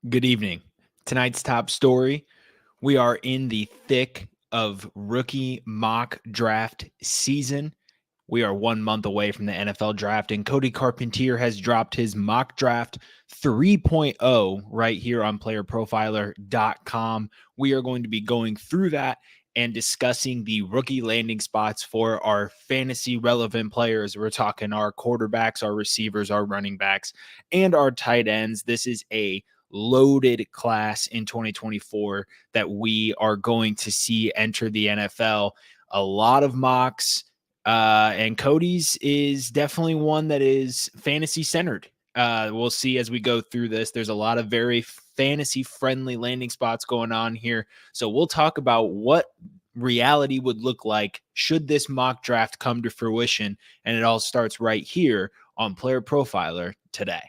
Good evening. Tonight's top story, we are in the thick of rookie mock draft season. We are 1 month away from the NFL draft, and Cody Carpentier has dropped his mock draft 3.0 right here on playerprofiler.com. We are going to be going through that and discussing the rookie landing spots for our fantasy relevant players. We're talking our quarterbacks, our receivers, our running backs, and our tight ends. This is a loaded class in 2024 that we are going to see enter the NFL. A lot of mocks, and Cody's is definitely one that is fantasy centered. We'll see as we go through this. There's a lot of very fantasy friendly landing spots going on here. So we'll talk about what reality would look like should this mock draft come to fruition. And it all starts right here on Player Profiler today.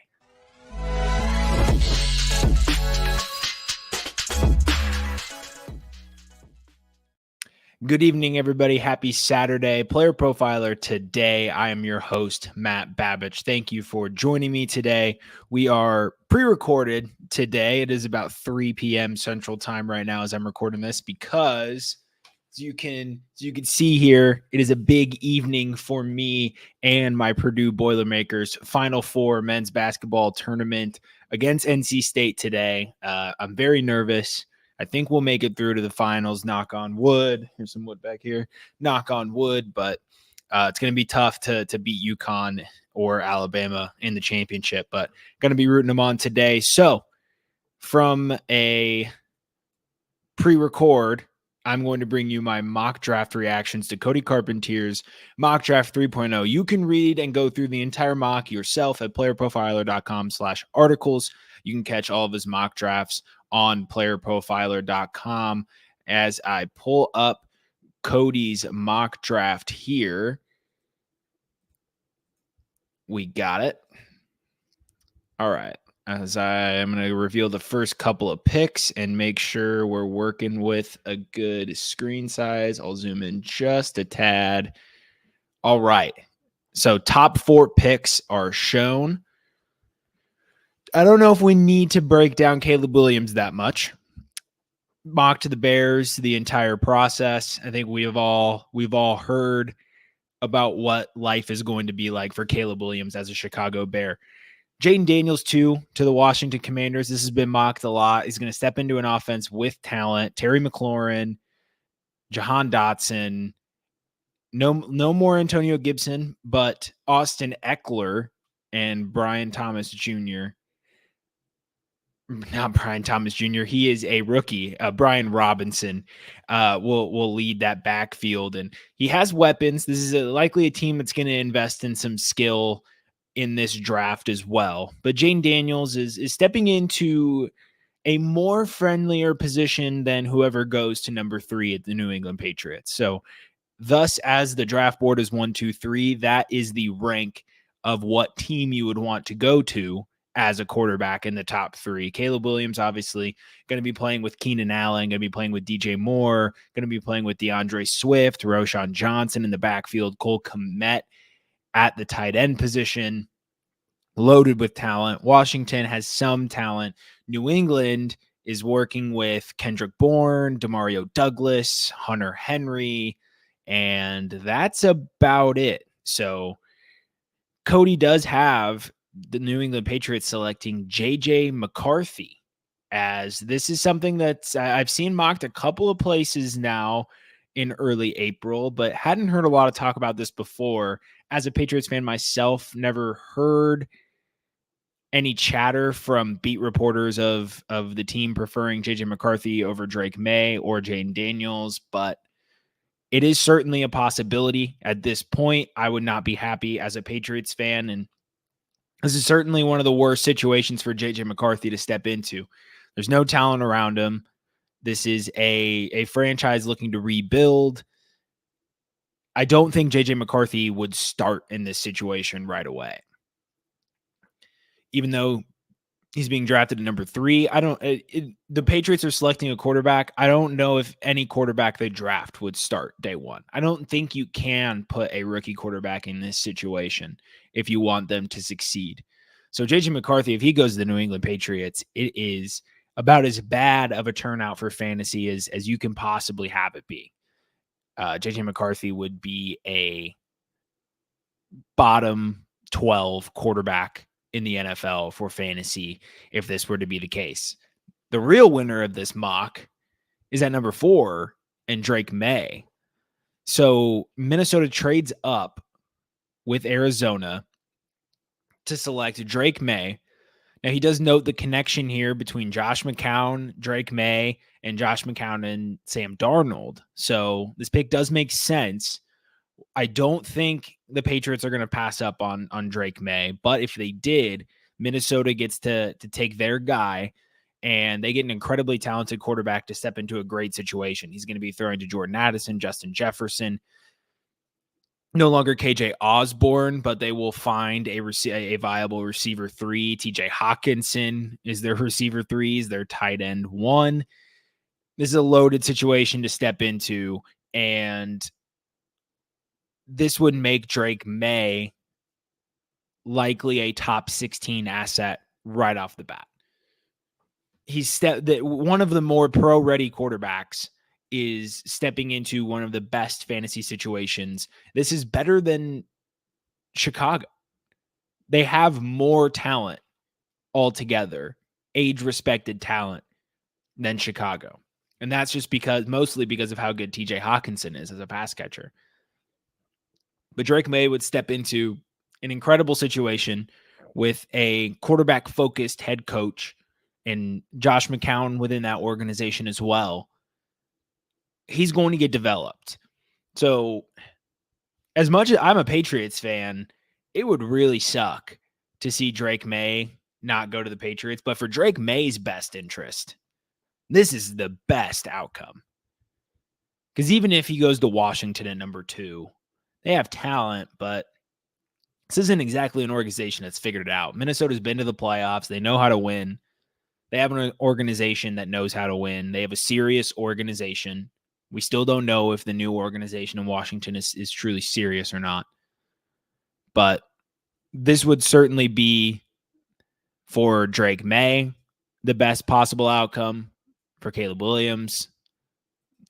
Good evening, everybody. Happy Saturday. Player Profiler today. I am your host, Matt Babich. Thank you for joining me today. We are pre-recorded today. It is about 3 p.m. Central Time right now as I'm recording this because as you can see here, it is a big evening for me and my Purdue Boilermakers Final Four men's basketball tournament against NC State today. I'm very nervous. I think we'll make it through to the finals, knock on wood. Here's some wood back here, knock on wood, but it's going to be tough to beat UConn or Alabama in the championship, but going to be rooting them on today. So from a pre-record, I'm going to bring you my mock draft reactions to Cody Carpentier's mock draft 3.0. You can read and go through the entire mock yourself at playerprofiler.com/articles. You can catch all of his mock drafts on playerprofiler.com. As I pull up Cody's mock draft here, we got it. All right. As I am going to reveal the first couple of picks and make sure we're working with a good screen size. I'll zoom in just a tad. All right. So top 4 picks are shown. I don't know if we need to break down Caleb Williams that much. Mock to the Bears, the entire process. I think we've all heard about what life is going to be like for Caleb Williams as a Chicago Bear. Jayden Daniels, too, to the Washington Commanders. This has been mocked a lot. He's going to step into an offense with talent. Terry McLaurin, Jahan Dotson, no more Antonio Gibson, but Austin Eckler and Brian Thomas Jr. Not Brian Thomas Jr. He is a rookie. Brian Robinson will lead that backfield, and he has weapons. This is likely a team that's going to invest in some skill in this draft as well. But Jayden Daniels is stepping into a more friendlier position than whoever goes to number 3 at the New England Patriots. So thus, as the draft board is 1, 2, 3, that is the rank of what team you would want to go to as a quarterback in the top 3. Caleb Williams, obviously, going to be playing with Keenan Allen, going to be playing with DJ Moore, going to be playing with DeAndre Swift, Roschon Johnson in the backfield, Cole Kmet at the tight end position, loaded with talent. Washington has some talent. New England is working with Kendrick Bourne, Demario Douglas, Hunter Henry, and that's about it. So Cody does have the New England Patriots selecting J.J. McCarthy, as this is something that I've seen mocked a couple of places now in early April, but hadn't heard a lot of talk about this before. As a Patriots fan myself, never heard any chatter from beat reporters of the team preferring J.J. McCarthy over Drake May or Jayden Daniels, but it is certainly a possibility at this point. I would not be happy as a Patriots fan, and this is certainly one of the worst situations for J.J. McCarthy to step into. There's no talent around him. This is a franchise looking to rebuild. I don't think J.J. McCarthy would start in this situation right away. Even though he's being drafted at number 3, the Patriots are selecting a quarterback. I don't know if any quarterback they draft would start day 1. I don't think you can put a rookie quarterback in this situation if you want them to succeed. So JJ McCarthy, if he goes to the New England Patriots, it is about as bad of a turnout for fantasy as you can possibly have it be. JJ McCarthy would be a bottom 12 quarterback in the NFL for fantasy if this were to be the case. The real winner of this mock is at number 4 and Drake May. So Minnesota trades up with Arizona to select Drake May. Now, he does note the connection here between Josh McCown, Drake May, and Josh McCown and Sam Darnold. So this pick does make sense. I don't think the Patriots are going to pass up on Drake May, but if they did, Minnesota gets to take their guy, and they get an incredibly talented quarterback to step into a great situation. He's going to be throwing to Jordan Addison, Justin Jefferson, no longer KJ Osborne, but they will find a viable receiver 3. TJ Hawkinson is their receiver 3, is their tight end 1. This is a loaded situation to step into, and this would make Drake May likely a top 16 asset right off the bat. He's one of the more pro-ready quarterbacks is stepping into one of the best fantasy situations. This is better than Chicago. They have more talent altogether, age-respected talent than Chicago. And that's just mostly because of how good TJ Hawkinson is as a pass catcher. But Drake May would step into an incredible situation with a quarterback-focused head coach and Josh McCown within that organization as well. He's going to get developed. So as much as I'm a Patriots fan, it would really suck to see Drake May not go to the Patriots. But for Drake May's best interest, this is the best outcome. Because even if he goes to Washington at number 2, they have talent, but this isn't exactly an organization that's figured it out. Minnesota's been to the playoffs. They know how to win. They have an organization that knows how to win. They have a serious organization. We still don't know if the new organization in Washington is truly serious or not. But this would certainly be, for Drake May, the best possible outcome. For Caleb Williams,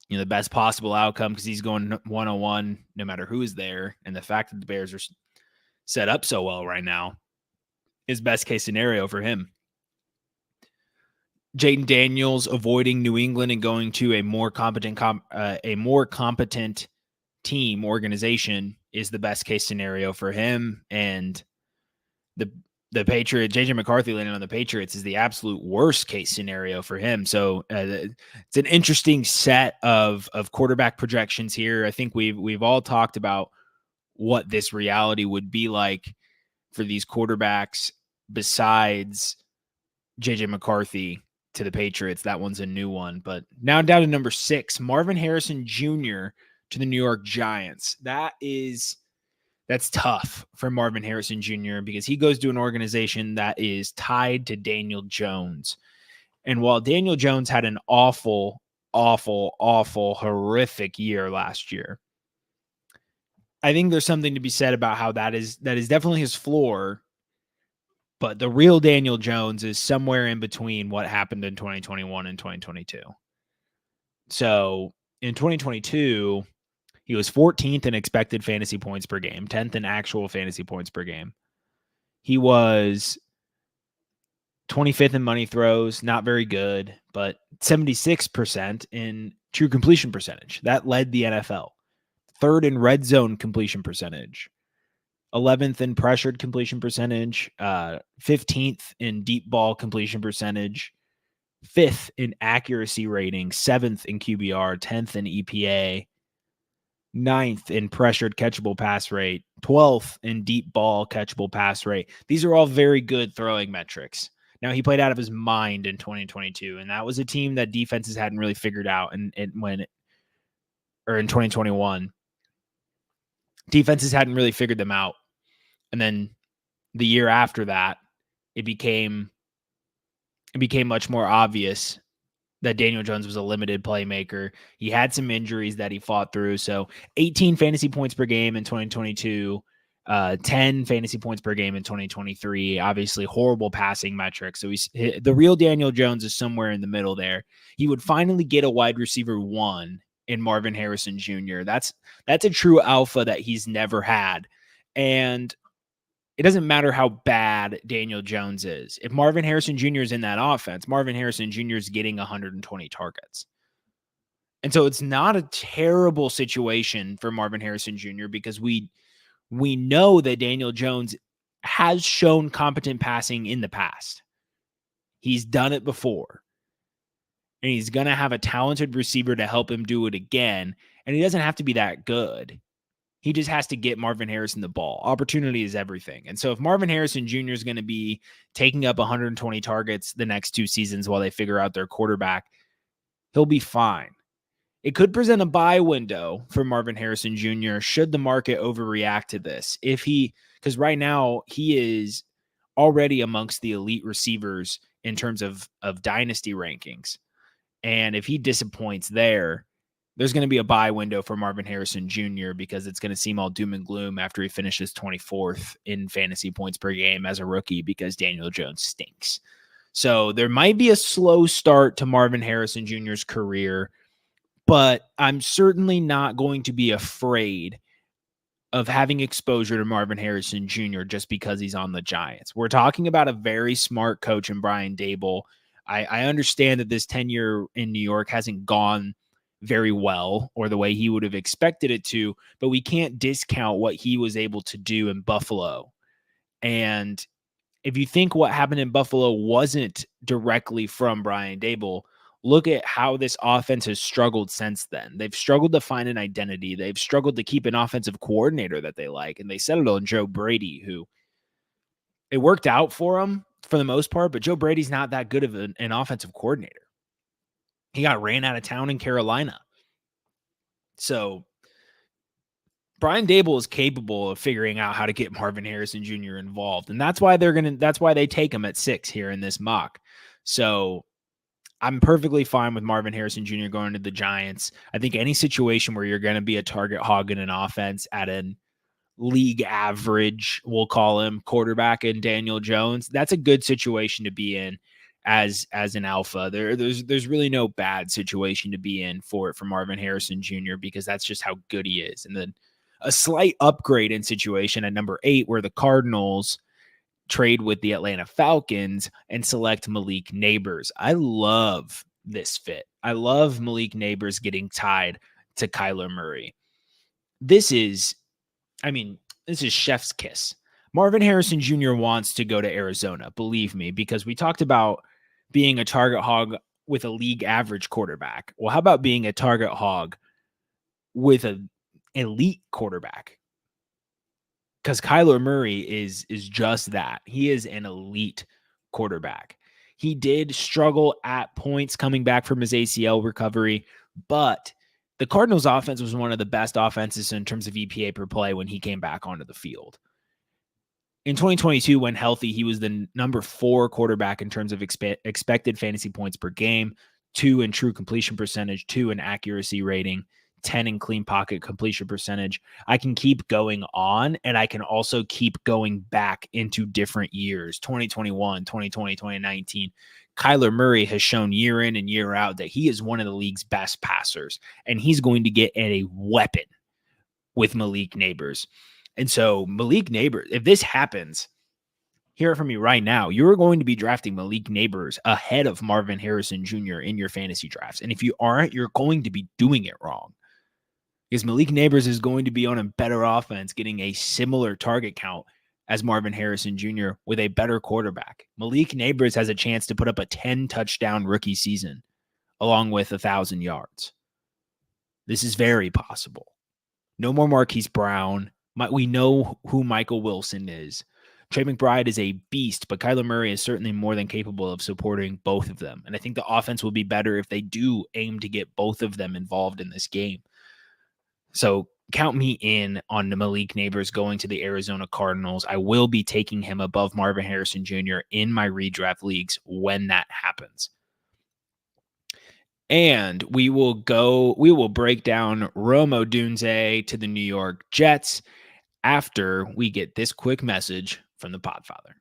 the best possible outcome because he's going 101 no matter who is there. And the fact that the Bears are set up so well right now is best case scenario for him. Jaden Daniels avoiding New England and going to a more competent team organization is the best case scenario for him. And the Patriots, JJ McCarthy landing on the Patriots is the absolute worst case scenario for him. So it's an interesting set of quarterback projections here. I think we've all talked about what this reality would be like for these quarterbacks besides JJ McCarthy to the Patriots. That one's a new one. But now down to number 6, Marvin Harrison Jr. to the New York Giants. That's tough for Marvin Harrison Jr. because he goes to an organization that is tied to Daniel Jones. And while Daniel Jones had an awful, horrific year last year, I think there's something to be said about how that is definitely his floor. But the real Daniel Jones is somewhere in between what happened in 2021 and 2022. So in 2022, he was 14th in expected fantasy points per game, 10th in actual fantasy points per game. He was 25th in money throws, not very good, but 76% in true completion percentage. That led the NFL. 3rd in red zone completion percentage. 11th in pressured completion percentage, 15th in deep ball completion percentage, 5th in accuracy rating, 7th in QBR, 10th in EPA, 9th in pressured catchable pass rate, 12th in deep ball catchable pass rate. These are all very good throwing metrics. Now, he played out of his mind in 2022, and that was a team that defenses hadn't really figured out in 2021. Defenses hadn't really figured them out. And then the year after that, it became much more obvious that Daniel Jones was a limited playmaker. He had some injuries that he fought through. So 18 fantasy points per game in 2022, 10 fantasy points per game in 2023. Obviously, horrible passing metrics. So the real Daniel Jones is somewhere in the middle there. He would finally get a wide receiver one in Marvin Harrison Jr. That's a true alpha that he's never had. And it doesn't matter how bad Daniel Jones is. If Marvin Harrison Jr. is in that offense, Marvin Harrison Jr. is getting 120 targets. And so it's not a terrible situation for Marvin Harrison Jr. because we know that Daniel Jones has shown competent passing in the past. He's done it before. And he's going to have a talented receiver to help him do it again. And he doesn't have to be that good. He just has to get Marvin Harrison the ball. Opportunity is everything. And so if Marvin Harrison Jr. is going to be taking up 120 targets the next 2 seasons while they figure out their quarterback, he'll be fine. It could present a buy window for Marvin Harrison Jr. should the market overreact to this. Because right now he is already amongst the elite receivers in terms of dynasty rankings. And if he disappoints there's going to be a buy window for Marvin Harrison Jr. because it's going to seem all doom and gloom after he finishes 24th in fantasy points per game as a rookie because Daniel Jones stinks. So there might be a slow start to Marvin Harrison Jr.'s career, but I'm certainly not going to be afraid of having exposure to Marvin Harrison Jr. just because he's on the Giants. We're talking about a very smart coach in Brian Daboll. I understand that this tenure in New York hasn't gone very well or the way he would have expected it to, but we can't discount what he was able to do in Buffalo. And if you think what happened in Buffalo wasn't directly from Brian Daboll, look at how this offense has struggled since then. They've struggled to find an identity. They've struggled to keep an offensive coordinator that they like, and they settled on Joe Brady, who it worked out for him for the most part, but Joe Brady's not that good of an offensive coordinator. He got ran out of town in Carolina. So Brian Daboll is capable of figuring out how to get Marvin Harrison Jr. involved. And that's why they take him at 6 here in this mock. So I'm perfectly fine with Marvin Harrison Jr. going to the Giants. I think any situation where you're going to be a target hog in an offense at an league average, we'll call him, quarterback in Daniel Jones, that's a good situation to be in as an alpha. There's really no bad situation to be in for Marvin Harrison Jr. because that's just how good he is. And then a slight upgrade in situation at number 8 where the Cardinals trade with the Atlanta Falcons and select Malik Nabers. I love this fit. I love Malik Nabers getting tied to Kyler Murray. This is chef's kiss. Marvin Harrison Jr. wants to go to Arizona, believe me, because we talked about being a target hog with a league average quarterback. Well, how about being a target hog with an elite quarterback? Because Kyler Murray is just that. He is an elite quarterback. He did struggle at points coming back from his ACL recovery, but the Cardinals offense was one of the best offenses in terms of EPA per play when he came back onto the field. In 2022, when healthy, he was the number 4 quarterback in terms of expected fantasy points per game, 2 in true completion percentage, 2 in accuracy rating, 10 in clean pocket completion percentage. I can keep going on, and I can also keep going back into different years, 2021, 2020, 2019. Kyler Murray has shown year in and year out that he is one of the league's best passers, and he's going to get a weapon with Malik Nabers. And so Malik Nabers, if this happens, hear it from me right now, you're going to be drafting Malik Nabers ahead of Marvin Harrison Jr. in your fantasy drafts. And if you aren't, you're going to be doing it wrong. Because Malik Nabers is going to be on a better offense, getting a similar target count as Marvin Harrison Jr. with a better quarterback. Malik Nabers has a chance to put up a 10-touchdown rookie season along with 1,000 yards. This is very possible. No more Marquise Brown. We know who Michael Wilson is. Trey McBride is a beast, but Kyler Murray is certainly more than capable of supporting both of them. And I think the offense will be better if they do aim to get both of them involved in this game. So count me in on the Malik Nabers going to the Arizona Cardinals. I will be taking him above Marvin Harrison Jr. in my redraft leagues when that happens. And we will break down Rome Odunze to the New York Jets. after we get this quick message from the Podfather.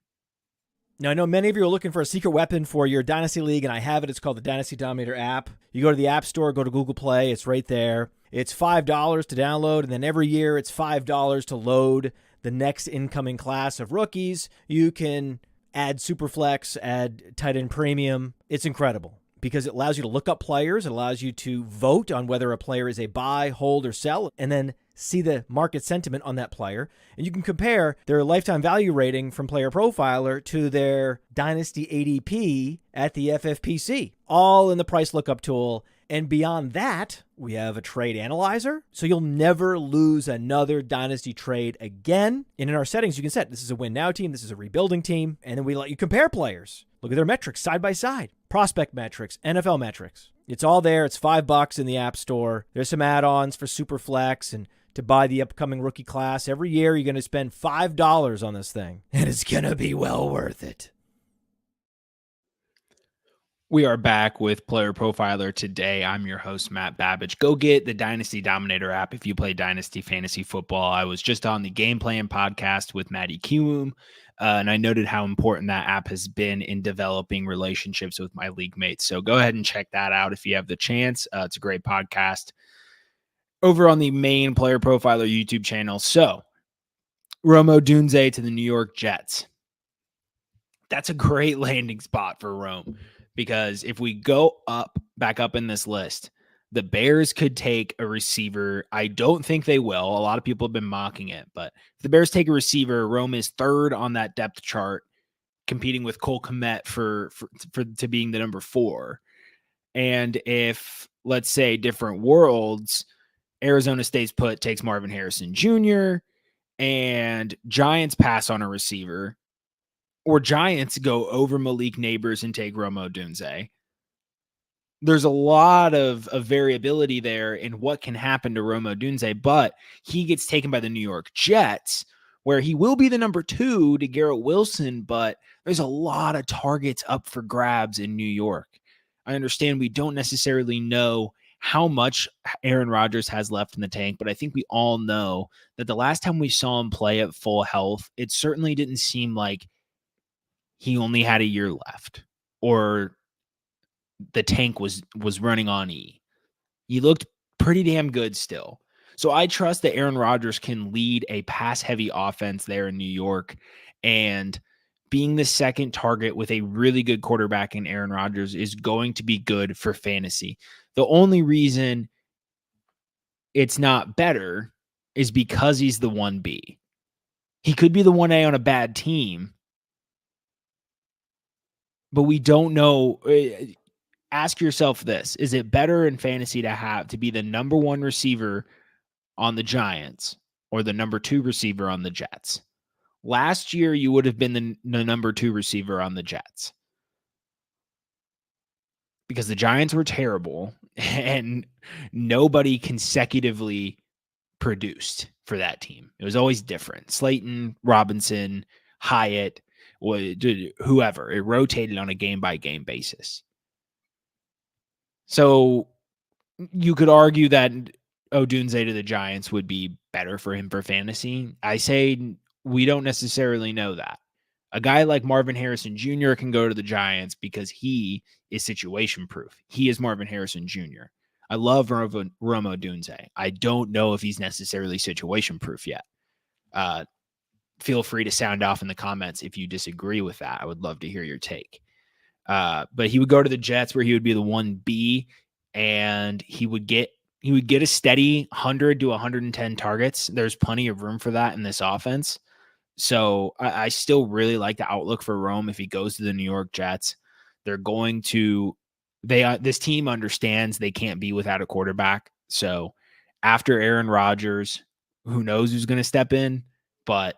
Now, I know many of you are looking for a secret weapon for your Dynasty League, and I have it. It's called the Dynasty Dominator app. You go to the App Store, go to Google Play. It's right there. It's $5 to download, and then every year it's $5 to load the next incoming class of rookies. You can add Superflex, add tight end premium. It's incredible because it allows you to look up players. It allows you to vote on whether a player is a buy, hold, or sell, and then see the market sentiment on that player. And you can compare their lifetime value rating from Player Profiler to their Dynasty ADP at the FFPC, all in the price lookup tool. And beyond that, we have a trade analyzer, so you'll never lose another Dynasty trade again. And in our settings, you can set this is a win now team, this is a rebuilding team, and then we let you compare players. Look at their metrics side by side, prospect metrics, NFL metrics. It's all there. It's $5 in the App Store. There's some add-ons for Superflex and to buy the upcoming rookie class. Every year, you're going to spend $5 on this thing, and it's going to be well worth it. We are back with Player Profiler today. I'm your host, Matt Babbage. Go get the Dynasty Dominator app if you play Dynasty Fantasy Football. I was just on the Game Plan podcast with Maddie Kiwoom, and I noted how important that app has been in developing relationships with my league mates. So go ahead and check that out if you have the chance. It's a great podcast over on the main Player Profiler YouTube channel. So Rome Odunze to the New York Jets. That's a great landing spot for Rome. Because if we go back up in this list, the Bears could take a receiver. I don't think they will. A lot of people have been mocking it, but if the Bears take a receiver, Rome is third on that depth chart, competing with Cole Kmet for to being the number 4. And if, let's say, different worlds, Arizona State's takes Marvin Harrison Jr. and Giants pass on a receiver, or Giants go over Malik Neighbors and take Rome Odunze. There's a lot of variability there in what can happen to Rome Odunze, but he gets taken by the New York Jets, where he will be the number 2 to Garrett Wilson, but there's a lot of targets up for grabs in New York. I understand we don't necessarily know how much Aaron Rodgers has left in the tank, but I think we all know that the last time we saw him play at full health, it certainly didn't seem like he only had a year left, or the tank was running on E. He looked pretty damn good still. So I trust that Aaron Rodgers can lead a pass-heavy offense there in New York, and being the second target with a really good quarterback in Aaron Rodgers is going to be good for fantasy. The only reason it's not better is because he's the 1B. He could be the 1A on a bad team, but we don't know. Ask yourself this: is it better in fantasy to be the number 1 receiver on the Giants or the number 2 receiver on the Jets? Last year, you would have been the number 2 receiver on the Jets because the Giants were terrible and nobody consecutively produced for that team. It was always different. Slayton, Robinson, Hyatt, whoever. It rotated on a game-by-game basis. So you could argue that Odunze to the Giants would be better for him for fantasy. I say we don't necessarily know that. A guy like Marvin Harrison Jr. can go to the Giants because he is situation proof. He is Marvin Harrison Jr. I love Rome Odunze. I don't know if he's necessarily situation proof yet. Feel free to sound off in the comments if you disagree with that. I would love to hear your take. But he would go to the Jets where he would be the 1B, and he would get a steady 100 to 110 targets. There's plenty of room for that in this offense. So I still really like the outlook for Rome if he goes to the New York Jets. They're going to this team understands they can't be without a quarterback. So after Aaron Rodgers, who knows who's going to step in, but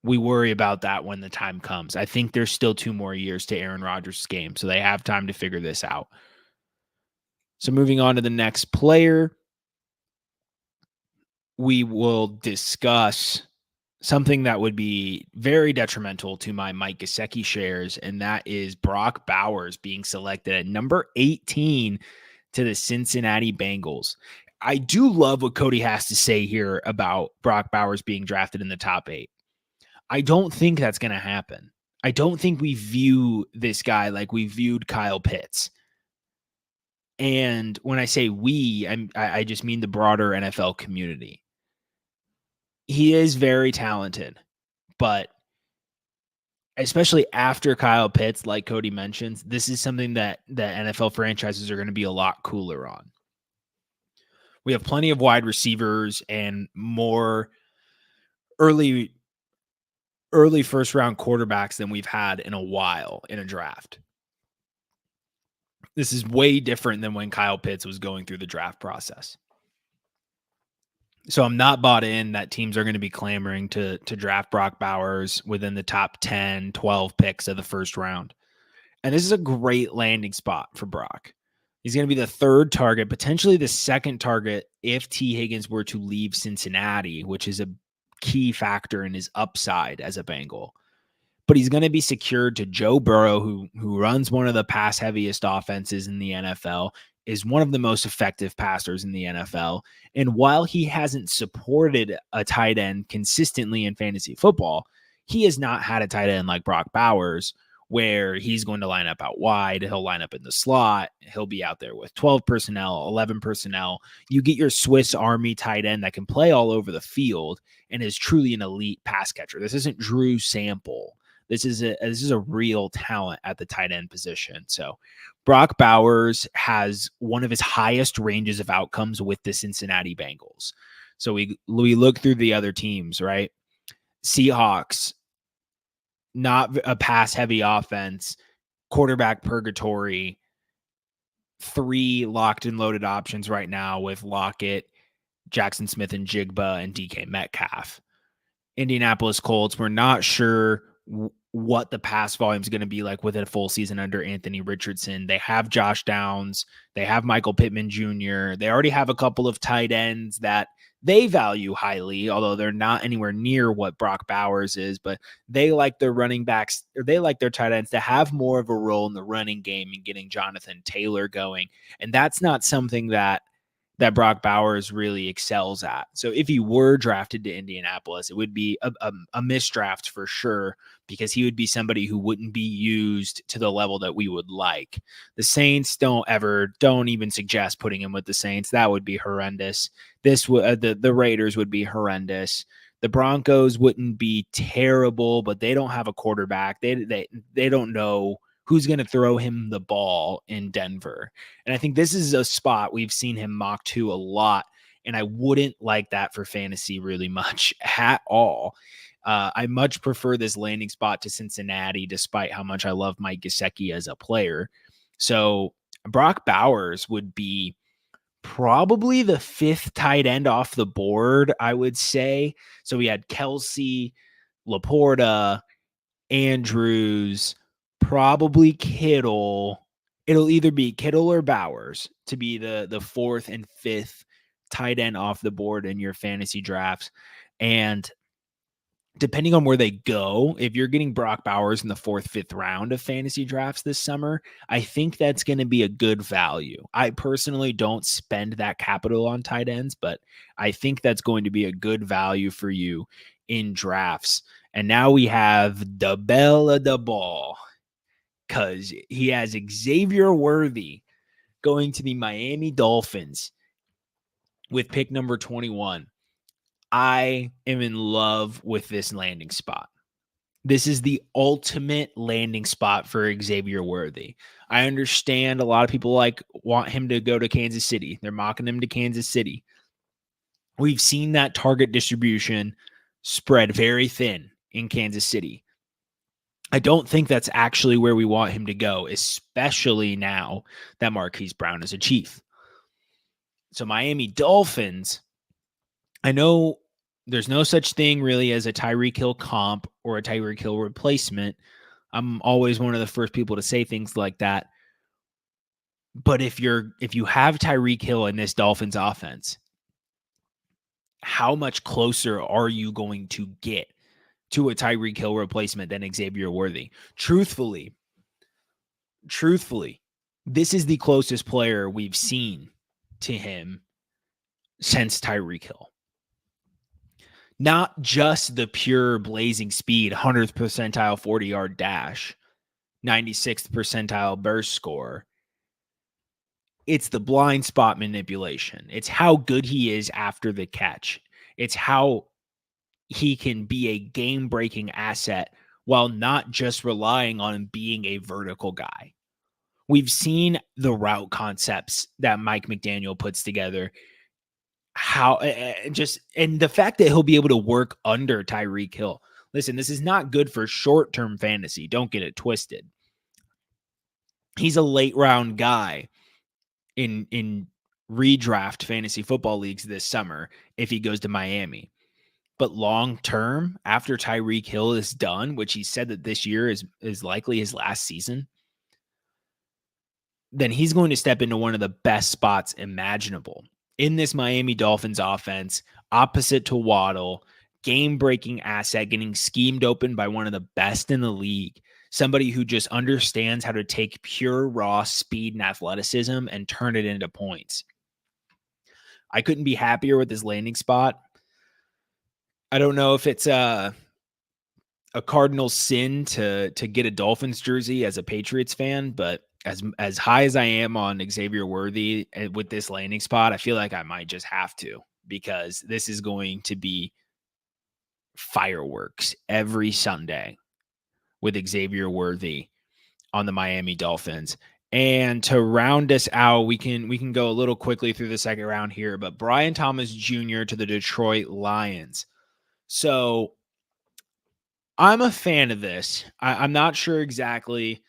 we worry about that when the time comes. I think there's still 2 more years to Aaron Rodgers' game, so they have time to figure this out. So moving on to the next player, we will discuss something that would be very detrimental to my Mike Gesicki shares, and that is Brock Bowers being selected at number 18 to the Cincinnati Bengals. I do love what Cody has to say here about Brock Bowers being drafted in the top 8. I don't think that's going to happen. I don't think we view this guy like we viewed Kyle Pitts. And when I say we, I just mean the broader NFL community. He is very talented, but especially after Kyle Pitts, like Cody mentions, this is something that NFL franchises are going to be a lot cooler on. We have plenty of wide receivers and more early first round quarterbacks than we've had in a while in a draft. This is way different than when Kyle Pitts was going through the draft process. So I'm not bought in that teams are going to be clamoring to draft Brock Bowers within the top 10, 12 picks of the first round. And this is a great landing spot for Brock. He's going to be the third target, potentially the second target if T. Higgins were to leave Cincinnati, which is a key factor in his upside as a Bengal. But he's going to be secured to Joe Burrow, who runs one of the pass heaviest offenses in the NFL, is one of the most effective passers in the NFL. And while he hasn't supported a tight end consistently in fantasy football, he has not had a tight end like Brock Bowers, where he's going to line up out wide. He'll line up in the slot. He'll be out there with 12 personnel, 11 personnel. You get your Swiss Army tight end that can play all over the field and is truly an elite pass catcher. This isn't Drew Sample. This is a real talent at the tight end position. So Brock Bowers has one of his highest ranges of outcomes with the Cincinnati Bengals. So we look through the other teams, right? Seahawks, not a pass-heavy offense, quarterback purgatory, 3 locked and loaded options right now with Lockett, Jackson Smith and Jigba, and DK Metcalf. Indianapolis Colts, we're not sure what the pass volume is going to be like with a full season under Anthony Richardson. They have Josh Downs. They have Michael Pittman Jr. They already have a couple of tight ends that they value highly, although they're not anywhere near what Brock Bowers is, but they like their running backs, or they like their tight ends to have more of a role in the running game and getting Jonathan Taylor going. And that's not something that Brock Bowers really excels at. So if he were drafted to Indianapolis, it would be a misdraft for sure, because he would be somebody who wouldn't be used to the level that we would like. The Saints don't even suggest putting him with the Saints. That would be horrendous. The Raiders would be horrendous. The Broncos wouldn't be terrible, but they don't have a quarterback. They don't know who's going to throw him the ball in Denver. And I think this is a spot we've seen him mock to a lot, and I wouldn't like that for fantasy really much at all. I much prefer this landing spot to Cincinnati, despite how much I love Mike Gesicki as a player. So Brock Bowers would be probably the 5th tight end off the board, I would say. So we had Kelsey, Laporta, Andrews, probably Kittle. It'll either be Kittle or Bowers to be the 4th and 5th tight end off the board in your fantasy drafts. And depending on where they go, if you're getting Brock Bowers in the 4th, 5th round of fantasy drafts this summer, I think that's going to be a good value. I personally don't spend that capital on tight ends, but I think that's going to be a good value for you in drafts. And now we have the belle of the ball, because he has Xavier Worthy going to the Miami Dolphins with pick number 21. I am in love with this landing spot. This is the ultimate landing spot for Xavier Worthy. I understand a lot of people want him to go to Kansas City. They're mocking him to Kansas City. We've seen that target distribution spread very thin in Kansas City. I don't think that's actually where we want him to go, especially now that Marquise Brown is a Chief. So Miami Dolphins, I know there's no such thing really as a Tyreek Hill comp or a Tyreek Hill replacement. I'm always one of the first people to say things like that. But if you have Tyreek Hill in this Dolphins offense, how much closer are you going to get to a Tyreek Hill replacement than Xavier Worthy? Truthfully, this is the closest player we've seen to him since Tyreek Hill. Not just the pure blazing speed, 100th percentile 40-yard dash, 96th percentile burst score. It's the blind spot manipulation. It's how good he is after the catch. It's how he can be a game-breaking asset while not just relying on being a vertical guy. We've seen the route concepts that Mike McDaniel puts together. And the fact that he'll be able to work under Tyreek Hill. Listen, this is not good for short-term fantasy. Don't get it twisted. He's a late round guy in redraft fantasy football leagues this summer if he goes to Miami. But long term, after Tyreek Hill is done, which he said that this year is likely his last season, then he's going to step into one of the best spots imaginable in this Miami Dolphins offense, opposite to Waddle, game-breaking asset, getting schemed open by one of the best in the league. Somebody who just understands how to take pure raw speed and athleticism and turn it into points. I couldn't be happier with this landing spot. I don't know if it's a Cardinals sin to get a Dolphins jersey as a Patriots fan, but as high as I am on Xavier Worthy with this landing spot, I feel like I might just have to, because this is going to be fireworks every Sunday with Xavier Worthy on the Miami Dolphins. And to round us out, we can go a little quickly through the second round here, but Brian Thomas Jr. to the Detroit Lions. So I'm a fan of this. I'm not sure exactly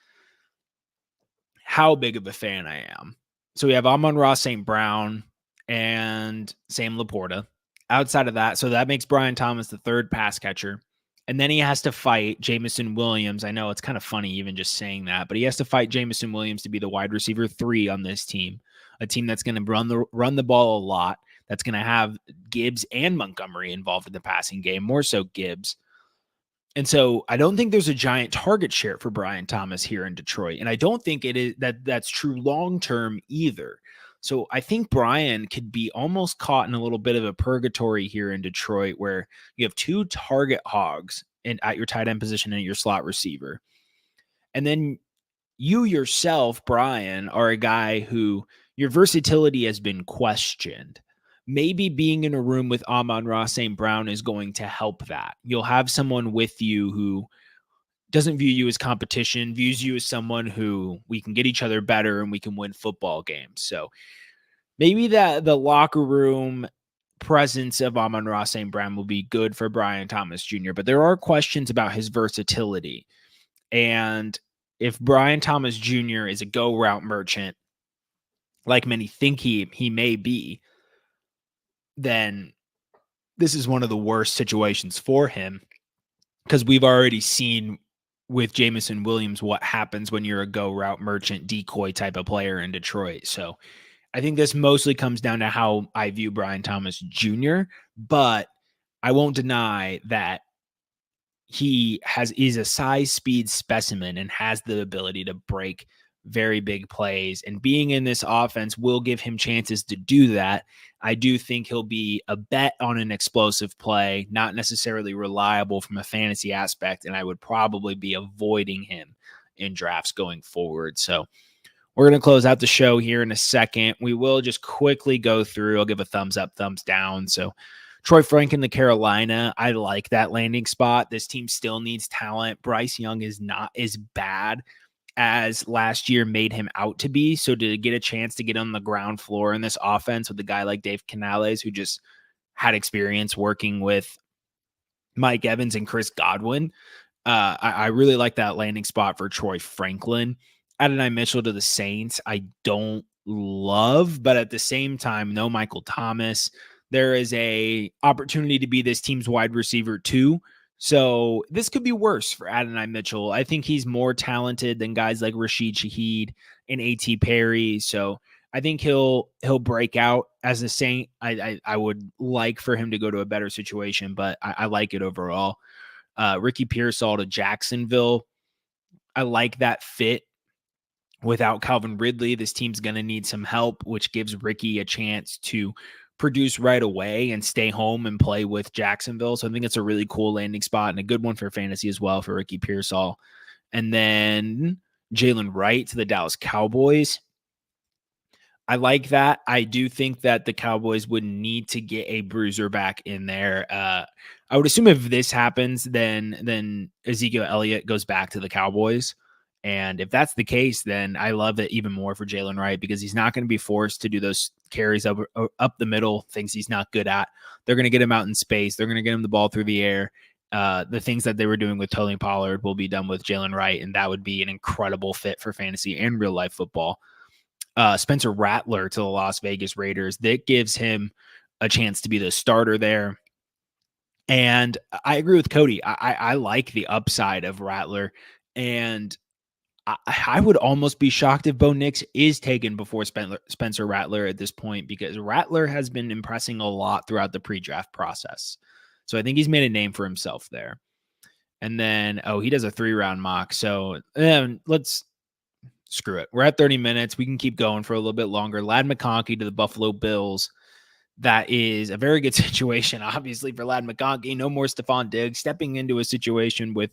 how big of a fan I am. So we have Amon-Ra St. Brown and Sam Laporta. Outside of that, so that makes Brian Thomas the third pass catcher. And then he has to fight Jameson Williams. I know it's kind of funny even just saying that, but he has to fight Jameson Williams to be the wide receiver 3 on this team, a team that's going to run the ball a lot, that's going to have Gibbs and Montgomery involved in the passing game, more so Gibbs. And so I don't think there's a giant target share for Brian Thomas here in Detroit, and I don't think it is that's true long term either. So I think Brian could be almost caught in a little bit of a purgatory here in Detroit, where you have 2 target hogs at your tight end position and your slot receiver. And then you yourself, Brian, are a guy who your versatility has been questioned. Maybe being in a room with Amon-Ra St. Brown is going to help that. You'll have someone with you who doesn't view you as competition, views you as someone who we can get each other better and we can win football games. So maybe that the locker room presence of Amon-Ra St. Brown will be good for Brian Thomas Jr., but there are questions about his versatility. And if Brian Thomas Jr. is a go route merchant, like many think he may be, then this is one of the worst situations for him, because we've already seen with Jameson Williams what happens when you're a go route merchant decoy type of player in Detroit. So I think this mostly comes down to how I view Brian Thomas Jr., but I won't deny that is a size speed specimen and has the ability to break very big plays, and being in this offense will give him chances to do that. I do think he'll be a bet on an explosive play, not necessarily reliable from a fantasy aspect, and I would probably be avoiding him in drafts going forward. So we're going to close out the show here in a second. We will just quickly go through. I'll give a thumbs up, thumbs down. So Troy Franklin to Carolina, I like that landing spot. This team still needs talent. Bryce Young is not as bad as last year made him out to be. So to get a chance to get on the ground floor in this offense with a guy like Dave Canales, who just had experience working with Mike Evans and Chris Godwin, I really like that landing spot for Troy Franklin. Adonai Mitchell to the Saints, I don't love, but at the same time, no Michael Thomas. There is a opportunity to be this team's wide receiver too. So this could be worse for Adonai Mitchell. I think he's more talented than guys like Rashid Shaheed and A.T. Perry. So I think he'll break out as a Saint. I would like for him to go to a better situation, but I like it overall. Ricky Pearsall to Jacksonville, I like that fit. Without Calvin Ridley, this team's going to need some help, which gives Ricky a chance to produce right away and stay home and play with Jacksonville. So I think it's a really cool landing spot and a good one for fantasy as well for Ricky Pearsall. And then Jalen Wright to the Dallas Cowboys. I like that. I do think that the Cowboys would need to get a bruiser back in there. I would assume if this happens, then Ezekiel Elliott goes back to the Cowboys. And if that's the case, then I love it even more for Jalen Wright because he's not going to be forced to do those carries up the middle, things he's not good at. They're going to get him out in space. They're going to get him the ball through the air. The things that they were doing with Tony Pollard will be done with Jalen Wright, and that would be an incredible fit for fantasy and real life football. Spencer Rattler to the Las Vegas Raiders. That gives him a chance to be the starter there. And I agree with Cody. I like the upside of Rattler. And I would almost be shocked if Bo Nix is taken before Spencer Rattler at this point, because Rattler has been impressing a lot throughout the pre-draft process. So I think he's made a name for himself there. And then, he does a 3-round mock. So let's screw it. We're at 30 minutes. We can keep going for a little bit longer. Ladd McConkey to the Buffalo Bills. That is a very good situation, obviously, for Ladd McConkey. No more Stephon Diggs, stepping into a situation with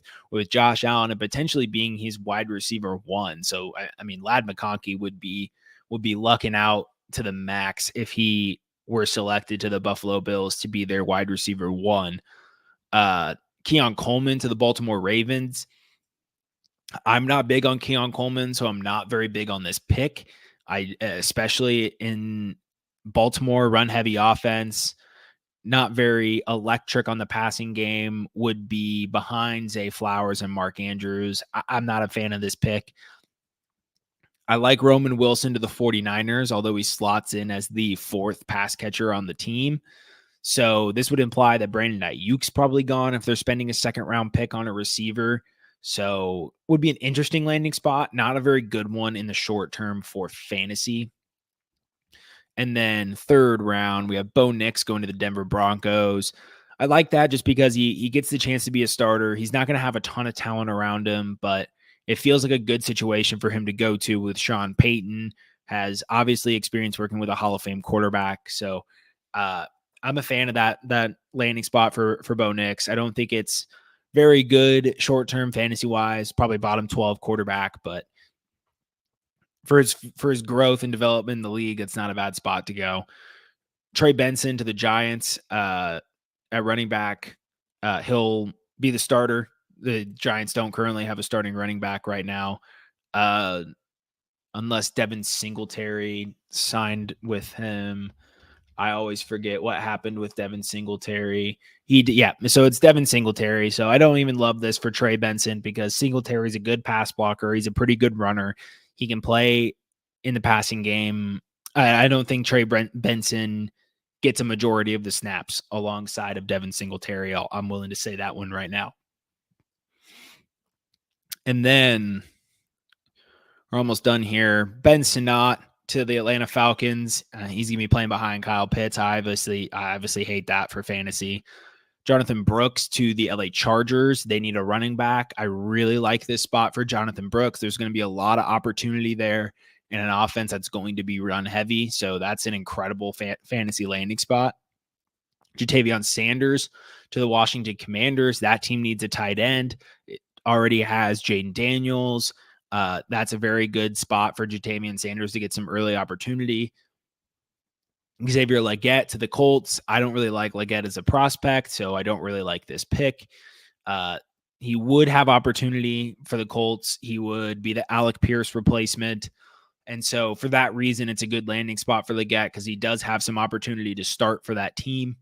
Josh Allen and potentially being his wide receiver 1. So, I mean, Ladd McConkey would be lucking out to the max if he were selected to the Buffalo Bills to be their wide receiver 1. Keon Coleman to the Baltimore Ravens. I'm not big on Keon Coleman, so I'm not very big on this pick. Especially in Baltimore, run-heavy offense, not very electric on the passing game, would be behind Zay Flowers and Mark Andrews. I'm not a fan of this pick. I like Roman Wilson to the 49ers, although he slots in as the 4th pass catcher on the team. So this would imply that Brandon Ayuk's probably gone if they're spending a 2nd-round pick on a receiver. So would be an interesting landing spot, not a very good one in the short term for fantasy. And then 3rd round, we have Bo Nix going to the Denver Broncos. I like that just because he gets the chance to be a starter. He's not going to have a ton of talent around him, but it feels like a good situation for him to go to with Sean Payton. Has obviously experience working with a Hall of Fame quarterback. So I'm a fan of that landing spot for Bo Nix. I don't think it's very good short-term fantasy-wise, probably bottom 12 quarterback, but for his growth and development in the league, it's not a bad spot to go. Trey Benson to the Giants at running back. He'll be the starter. The Giants don't currently have a starting running back right now, unless Devin Singletary signed with him. I always forget what happened with Devin Singletary. So it's Devin Singletary. So I don't even love this for Trey Benson because Singletary's a good pass blocker. He's a pretty good runner. He can play in the passing game. I don't think Trey Benson gets a majority of the snaps alongside of Devin Singletary. I'm willing to say that one right now. And then we're almost done here. Ben Sinnott to the Atlanta Falcons. He's going to be playing behind Kyle Pitts. I obviously hate that for fantasy. Jonathan Brooks to the LA Chargers. They need a running back. I really like this spot for Jonathan Brooks. There's going to be a lot of opportunity there in an offense that's going to be run heavy. So that's an incredible fantasy landing spot. Jatavion Sanders to the Washington Commanders. That team needs a tight end. It already has Jaden Daniels. That's a very good spot for Jatavion Sanders to get some early opportunity. Xavier Legette to the Colts. I don't really like Legette as a prospect, so I don't really like this pick. He would have opportunity for the Colts. He would be the Alec Pierce replacement. And so for that reason, it's a good landing spot for Legette because he does have some opportunity to start for that team.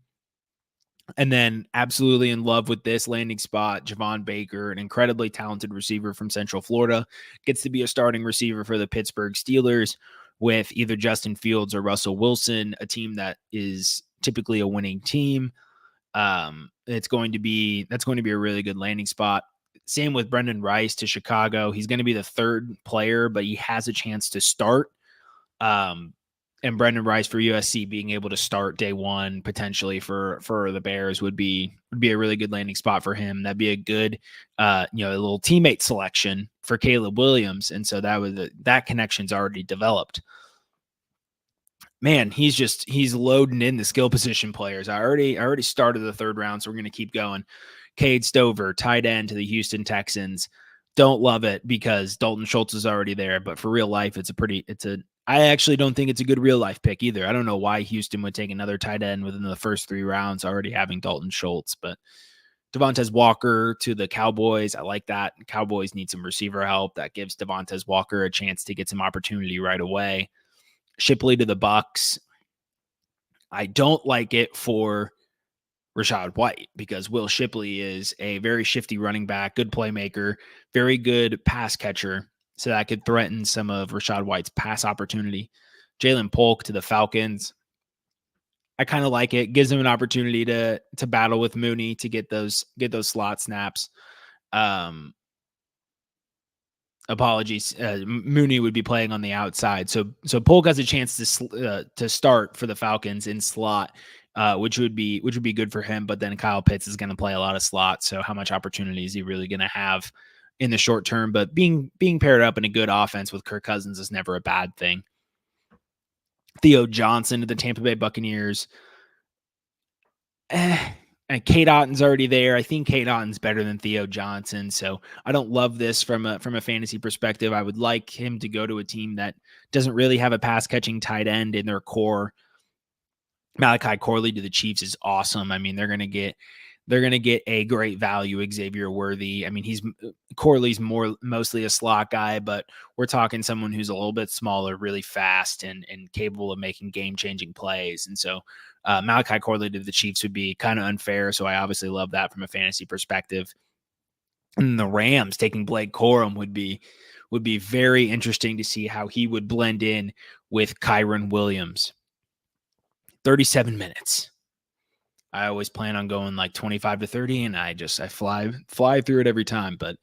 And then absolutely in love with this landing spot, Javon Baker, an incredibly talented receiver from Central Florida, gets to be a starting receiver for the Pittsburgh Steelers with either Justin Fields or Russell Wilson, a team that is typically a winning team. That's going to be a really good landing spot. Same with Brendan Rice to Chicago. He's going to be the 3rd player, but he has a chance to start. And Brendan Rice for USC being able to start day 1 potentially for the Bears would be a really good landing spot for him. That'd be a good, a little teammate selection for Caleb Williams. And so that connection's already developed. man, he's loading in the skill position players. I already started the third round, so we're going to keep going. Cade Stover, tight end to the Houston Texans. Don't love it because Dalton Schultz is already there, but for real life, I actually don't think it's a good real life pick either. I don't know why Houston would take another tight end within the first 3 rounds, already having Dalton Schultz, but Devontae Walker to the Cowboys. I like that. Cowboys need some receiver help. That gives Devontae Walker a chance to get some opportunity right away. Shipley to the Bucks. I don't like it for Rachaad White because Will Shipley is a very shifty running back, good playmaker, very good pass catcher. So that could threaten some of Rachaad White's pass opportunity. Jalen Polk to the Falcons. I kind of like it. Gives him an opportunity to battle with Mooney to get those slot snaps. Apologies. Mooney would be playing on the outside. So Polk has a chance to start for the Falcons in slot, which would be good for him. But then Kyle Pitts is going to play a lot of slot. So how much opportunity is he really going to have in the short term? But being paired up in a good offense with Kirk Cousins is never a bad thing. Theo Johnson to the Tampa Bay Buccaneers. And Cade Otton's already there. I think Cade Otton's better than Theo Johnson, so I don't love this from a fantasy perspective. I would like him to go to a team that doesn't really have a pass catching tight end in their core. Malachi Corley to the Chiefs is awesome. I mean, they're gonna get a great value Xavier Worthy. I mean, Corley's mostly a slot guy, but we're talking someone who's a little bit smaller, really fast, and capable of making game-changing plays. And so Malachi Corley to the Chiefs would be kind of unfair. So I obviously love that from a fantasy perspective. And the Rams taking Blake Corum would be very interesting to see how he would blend in with Kyren Williams. 37 minutes. I always plan on going like 25 to 30, and I fly through it every time. But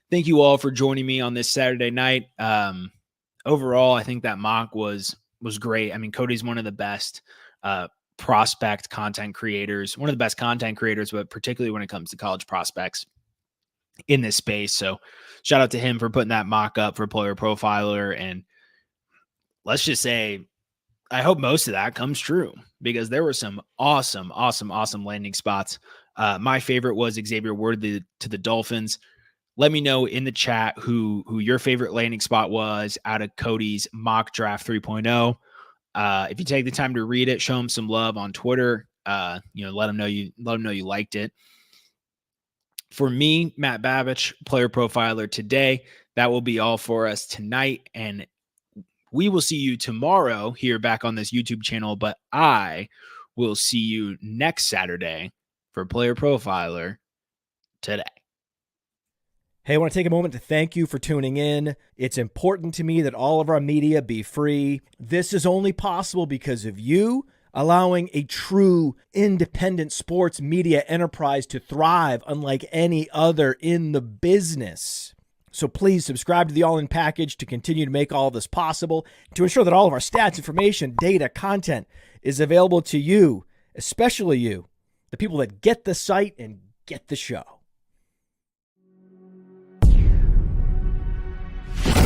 thank you all for joining me on this Saturday night. Overall, I think that mock was great. I mean, Cody's one of the best prospect content creators, one of the best content creators, but particularly when it comes to college prospects in this space. So shout out to him for putting that mock up for Player Profiler. And let's just say, I hope most of that comes true because there were some awesome landing spots. My favorite was Xavier Worthy to the Dolphins. Let me know in the chat who your favorite landing spot was out of Cody's mock draft 3.0. If you take the time to read it, show him some love on Twitter. Let him know you liked it. For me, Matt Babich, Player Profiler today. That will be all for us tonight, and we will see you tomorrow here back on this YouTube channel, but I will see you next Saturday for Player Profiler today. Hey, I want to take a moment to thank you for tuning in. It's important to me that all of our media be free. This is only possible because of you allowing a true independent sports media enterprise to thrive unlike any other in the business. So please subscribe to the All In Package to continue to make all of this possible, to ensure that all of our stats, information, data, content is available to you, especially you, the people that get the site and get the show.